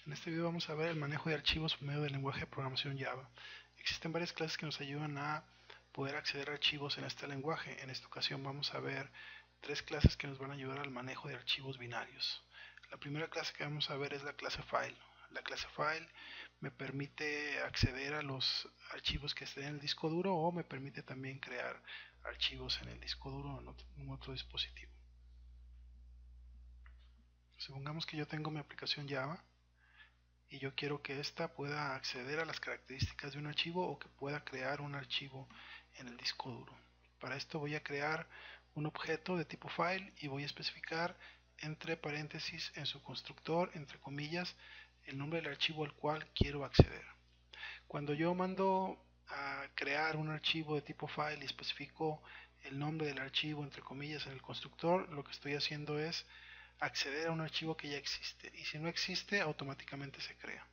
En este video vamos a ver el manejo de archivos por medio del lenguaje de programación Java. Existen varias clases que nos ayudan a poder acceder a archivos en este lenguaje. En esta ocasión vamos a ver tres clases que nos van a ayudar al manejo de archivos binarios. La primera clase que vamos a ver es la clase File. La clase File me permite acceder a los archivos que estén en el disco duro o me permite también crear archivos en el disco duro o en otro dispositivo. Supongamos que yo tengo mi aplicación Java y yo quiero que ésta pueda acceder a las características de un archivo o que pueda crear un archivo en el disco duro. Para esto voy a crear un objeto de tipo file y voy a especificar entre paréntesis en su constructor, entre comillas, el nombre del archivo al cual quiero acceder. Cuando yo mando a crear un archivo de tipo file y especifico el nombre del archivo entre comillas en el constructor, lo que estoy haciendo es acceder a un archivo que ya existe, y si no existe automáticamente se crea.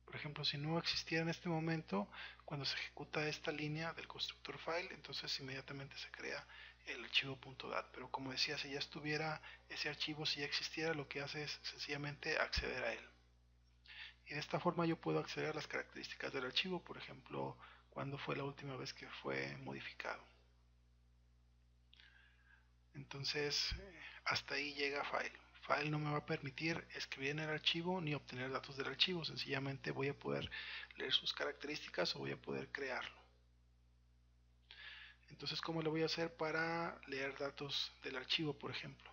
Por ejemplo, si no existiera en este momento, cuando se ejecuta esta línea del constructor file, entonces inmediatamente se crea el archivo .dat. Pero como decía, si ya estuviera ese archivo, si ya existiera, lo que hace es sencillamente acceder a él. Y de esta forma yo puedo acceder a las características del archivo, por ejemplo, cuándo fue la última vez que fue modificado. Entonces, hasta ahí llega File. File no me va a permitir escribir en el archivo ni obtener datos del archivo, sencillamente voy a poder leer sus características o voy a poder crearlo. Entonces, ¿cómo le voy a hacer para leer datos del archivo, por ejemplo?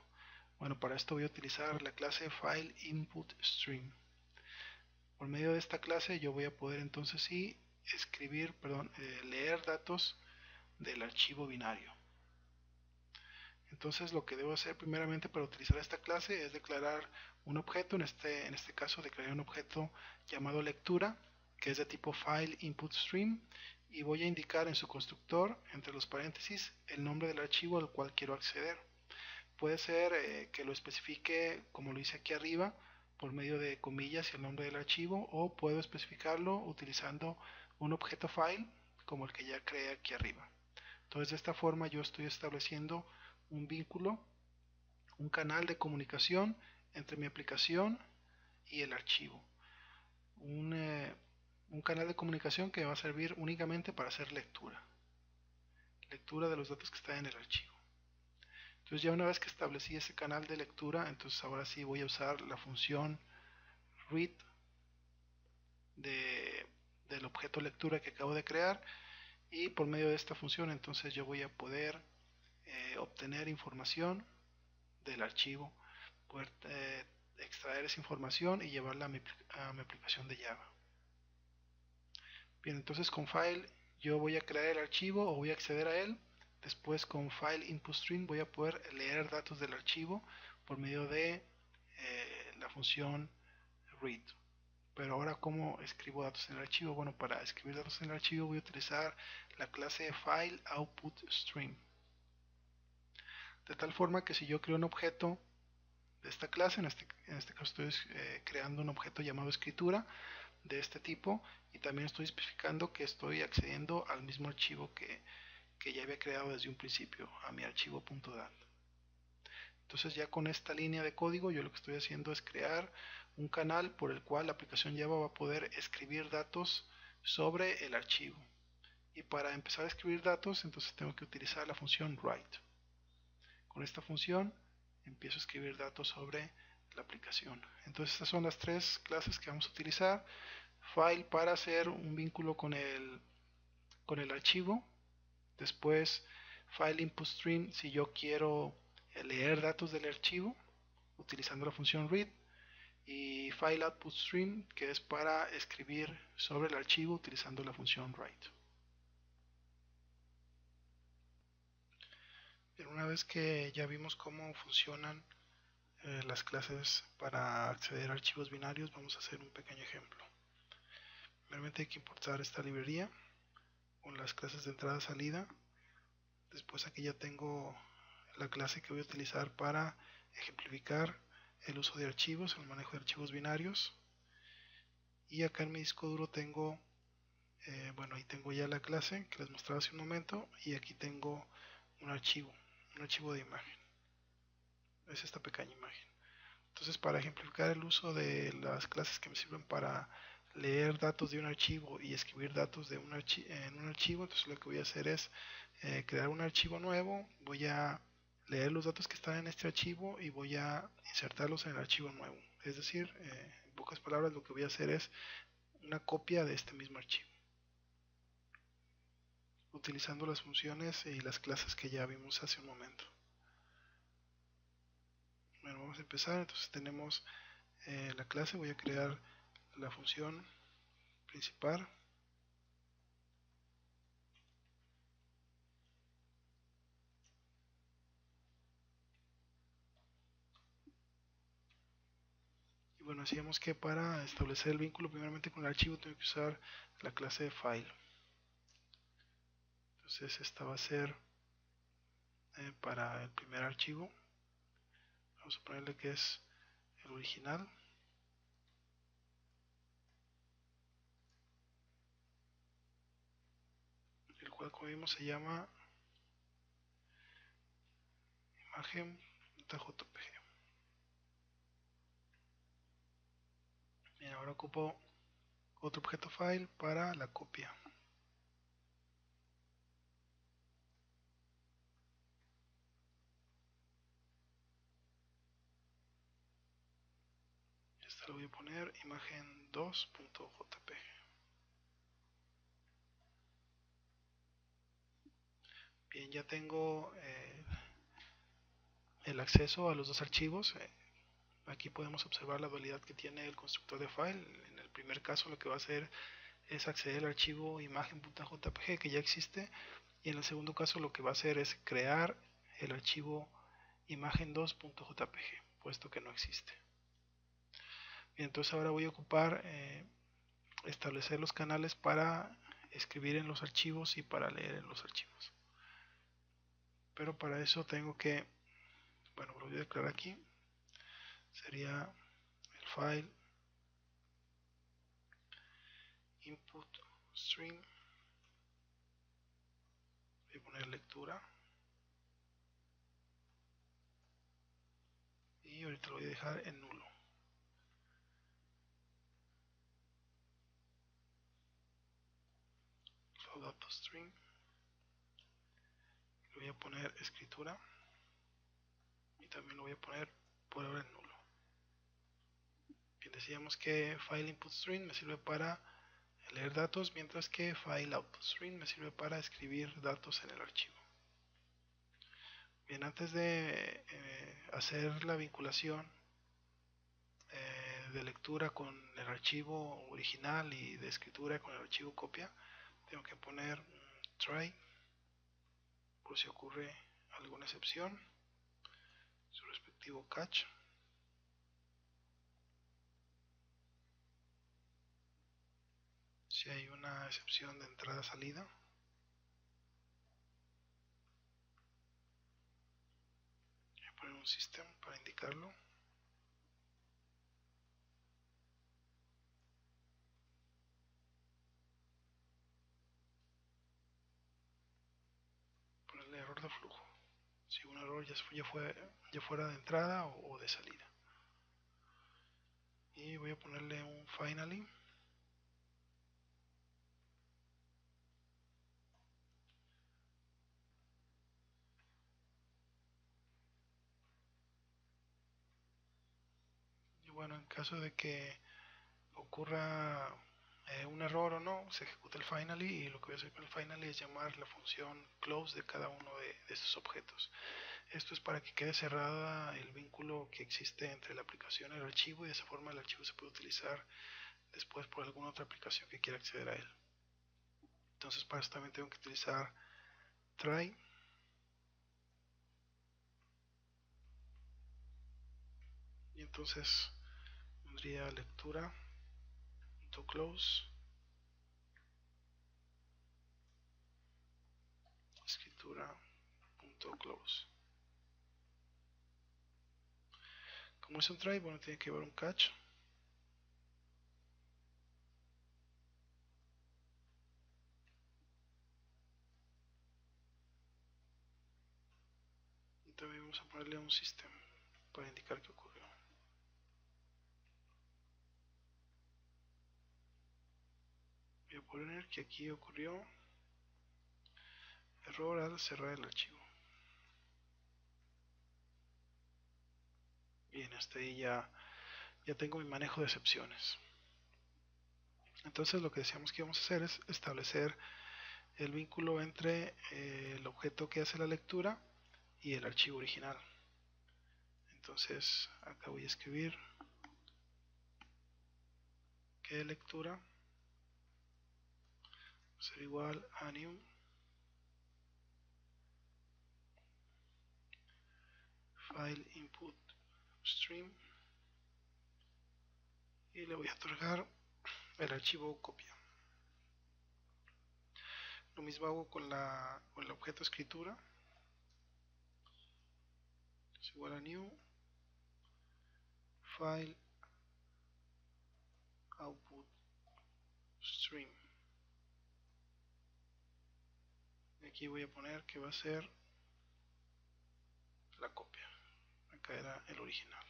Bueno, para esto voy a utilizar la clase FileInputStream. Por medio de esta clase yo voy a poder entonces sí leer datos del archivo binario. Entonces lo que debo hacer primeramente para utilizar esta clase es declarar un objeto, en este caso declaré un objeto llamado lectura, que es de tipo FileInputStream, y voy a indicar en su constructor, entre los paréntesis, el nombre del archivo al cual quiero acceder. Puede ser que lo especifique como lo hice aquí arriba, por medio de comillas y el nombre del archivo, o puedo especificarlo utilizando un objeto file, como el que ya creé aquí arriba. Entonces de esta forma yo estoy estableciendo un vínculo, un canal de comunicación entre mi aplicación y el archivo. Un canal de comunicación que va a servir únicamente para hacer lectura de los datos que están en el archivo. Entonces ya una vez que establecí ese canal de lectura, entonces ahora sí voy a usar la función read del objeto lectura que acabo de crear, y por medio de esta función entonces yo voy a poder obtener información del archivo, poder extraer esa información y llevarla a mi aplicación de Java. Bien, entonces con file yo voy a crear el archivo o voy a acceder a él. Después con FileInputStream voy a poder leer datos del archivo por medio de la función read. Pero ahora, ¿cómo escribo datos en el archivo? Bueno, para escribir datos en el archivo voy a utilizar la clase FileOutputStream. De tal forma que si yo creo un objeto de esta clase, en este caso estoy creando un objeto llamado escritura de este tipo, y también estoy especificando que estoy accediendo al mismo archivo que ya había creado desde un principio, a mi archivo .dat. Entonces ya con esta línea de código yo lo que estoy haciendo es crear un canal por el cual la aplicación Java va a poder escribir datos sobre el archivo. Y para empezar a escribir datos entonces tengo que utilizar la función write. Con esta función empiezo a escribir datos sobre la aplicación. Entonces estas son las tres clases que vamos a utilizar. File para hacer un vínculo con el archivo. Después FileInputStream si yo quiero leer datos del archivo utilizando la función read. Y FileOutputStream que es para escribir sobre el archivo utilizando la función write. Pero una vez que ya vimos cómo funcionan las clases para acceder a archivos binarios, vamos a hacer un pequeño ejemplo. Primeramente hay que importar esta librería con las clases de entrada y salida. Después aquí ya tengo la clase que voy a utilizar para ejemplificar el uso de archivos, el manejo de archivos binarios. Y acá en mi disco duro tengo, ahí tengo ya la clase que les mostraba hace un momento, y aquí tengo un archivo de imagen. Es esta pequeña imagen. Entonces, para ejemplificar el uso de las clases que me sirven para leer datos de un archivo y escribir datos de en un archivo, entonces lo que voy a hacer es crear un archivo nuevo, voy a leer los datos que están en este archivo y voy a insertarlos en el archivo nuevo. Es decir, en pocas palabras, lo que voy a hacer es una copia de este mismo archivo, utilizando las funciones y las clases que ya vimos hace un momento. Bueno, vamos a empezar. Entonces tenemos la clase, voy a crear la función principal. Y bueno, decíamos que para establecer el vínculo primeramente con el archivo tengo que usar la clase de file. Entonces esta va a ser para el primer archivo. Vamos a ponerle que es el original. El cual, como vimos, se llama imagen.jpg. Bien, ahora ocupo otro objeto file para la copia. Esta le voy a poner imagen2.jpg. Bien, ya tengo el acceso a los dos archivos. Aquí podemos observar la dualidad que tiene el constructor de file. En el primer caso lo que va a hacer es acceder al archivo imagen.jpg que ya existe, y en el segundo caso lo que va a hacer es crear el archivo imagen2.jpg, puesto que no existe. Bien, entonces ahora voy a ocupar establecer los canales para escribir en los archivos y para leer en los archivos. Pero para eso tengo que, bueno, lo voy a declarar aquí. Sería el file input string, voy a poner lectura y ahorita lo voy a dejar en nulo. Datos string, le voy a poner escritura y también lo voy a poner por ahora en nulo. Bien, decíamos que file input string me sirve para leer datos, mientras que file output string me sirve para escribir datos en el archivo. Bien, antes de hacer la vinculación de lectura con el archivo original y de escritura con el archivo copia, tengo que poner try por si ocurre alguna excepción, su respectivo catch. Si hay una excepción de entrada-salida, voy a poner un system para indicarlo. Ponerle error de flujo. Si un error ya fuera de entrada o de salida. Y voy a ponerle un finally. Y bueno, en caso de que ocurra un error o no, se ejecuta el finally, y lo que voy a hacer con el finally es llamar la función close de cada uno de estos objetos. Esto es para que quede cerrada el vínculo que existe entre la aplicación y el archivo, y de esa forma el archivo se puede utilizar después por alguna otra aplicación que quiera acceder a él. Entonces para eso también tengo que utilizar try. Y entonces pondría lectura.close, escritura.close. Como es un try, bueno, tiene que llevar un catch. Y también vamos a ponerle un system para indicar que ocurrió. poner que aquí ocurrió error al cerrar el archivo. Bien, hasta ahí ya tengo mi manejo de excepciones. Entonces lo que decíamos que íbamos a hacer es establecer el vínculo entre el objeto que hace la lectura y el archivo original. Entonces acá voy a escribir que lectura va a ser igual a new file input stream y le voy a otorgar el archivo copia. Lo mismo hago con el objeto escritura. Es igual a new file output stream. Y aquí voy a poner que va a ser la copia. Acá era el original.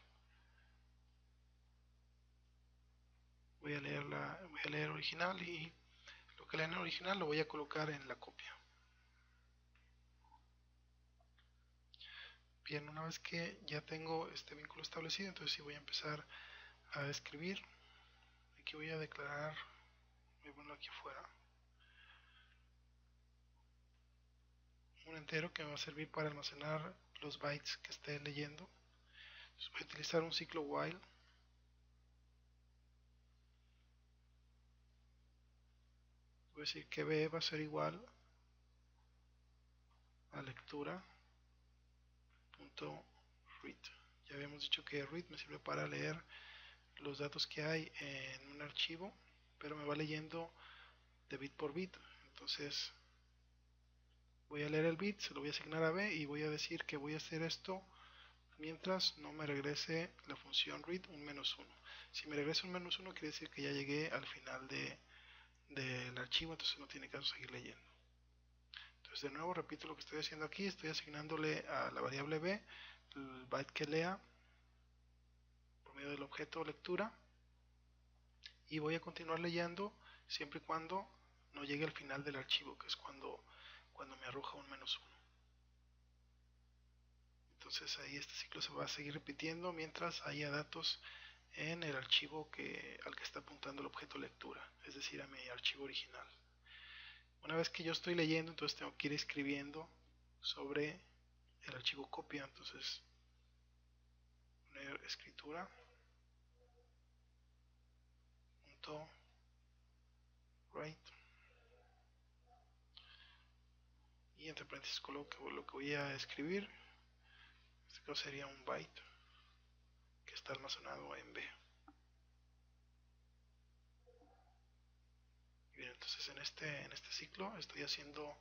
Voy a leer original y lo que lea en el original lo voy a colocar en la copia. Bien, una vez que ya tengo este vínculo establecido, entonces sí voy a empezar a escribir. Aquí voy a declarar, voy a ponerlo aquí afuera, un entero que me va a servir para almacenar los bytes que esté leyendo. Entonces voy a utilizar un ciclo while. Voy a decir que b va a ser igual a lectura.read. Ya habíamos dicho que read me sirve para leer los datos que hay en un archivo, pero me va leyendo de bit por bit. Entonces voy a leer el bit, se lo voy a asignar a b y voy a decir que voy a hacer esto mientras no me regrese la función read un -1. Si me regresa un -1 quiere decir que ya llegué al final del archivo, entonces no tiene caso seguir leyendo. Entonces de nuevo repito lo que estoy haciendo aquí, estoy asignándole a la variable b el byte que lea por medio del objeto lectura y voy a continuar leyendo siempre y cuando no llegue al final del archivo, que es cuando me arroja un -1. Entonces ahí este ciclo se va a seguir repitiendo mientras haya datos en el archivo al que está apuntando el objeto lectura, es decir, a mi archivo original. Una vez que yo estoy leyendo, entonces tengo que ir escribiendo sobre el archivo copia. Entonces poner escritura punto write y entre paréntesis coloco lo que voy a escribir. En este caso sería un byte que está almacenado en B. Bien, entonces en este ciclo estoy haciendo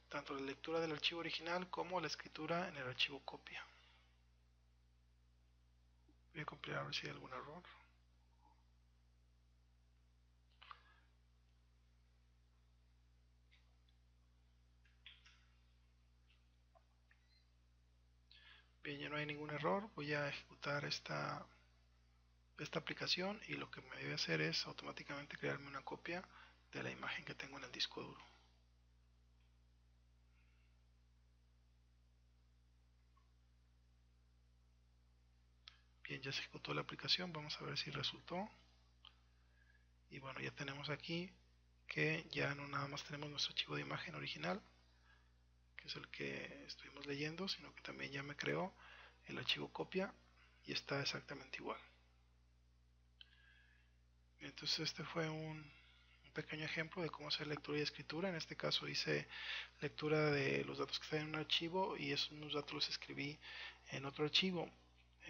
tanto la lectura del archivo original como la escritura en el archivo copia. Voy a compilar a ver si hay algún error. Bien, ya no hay ningún error. Voy a ejecutar esta aplicación y lo que me debe hacer es automáticamente crearme una copia de la imagen que tengo en el disco duro. Bien, ya se ejecutó la aplicación, vamos a ver si resultó. Y bueno, ya tenemos aquí que ya no nada más tenemos nuestro archivo de imagen original, que es el que estuvimos leyendo, sino que también ya me creó el archivo copia y está exactamente igual. Entonces este fue un pequeño ejemplo de cómo hacer lectura y escritura. En este caso hice lectura de los datos que están en un archivo y esos mismos datos los escribí en otro archivo.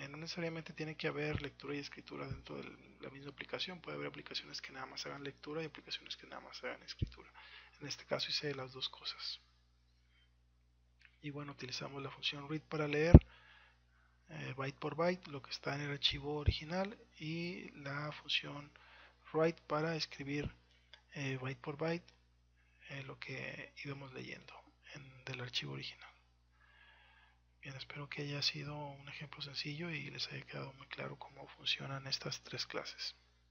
No necesariamente tiene que haber lectura y escritura dentro de la misma aplicación. Puede haber aplicaciones que nada más hagan lectura y aplicaciones que nada más hagan escritura. En este caso hice las dos cosas. Y bueno, utilizamos la función read para leer byte por byte lo que está en el archivo original y la función write para escribir byte por byte lo que íbamos leyendo del archivo original. Bien, espero que haya sido un ejemplo sencillo y les haya quedado muy claro cómo funcionan estas tres clases.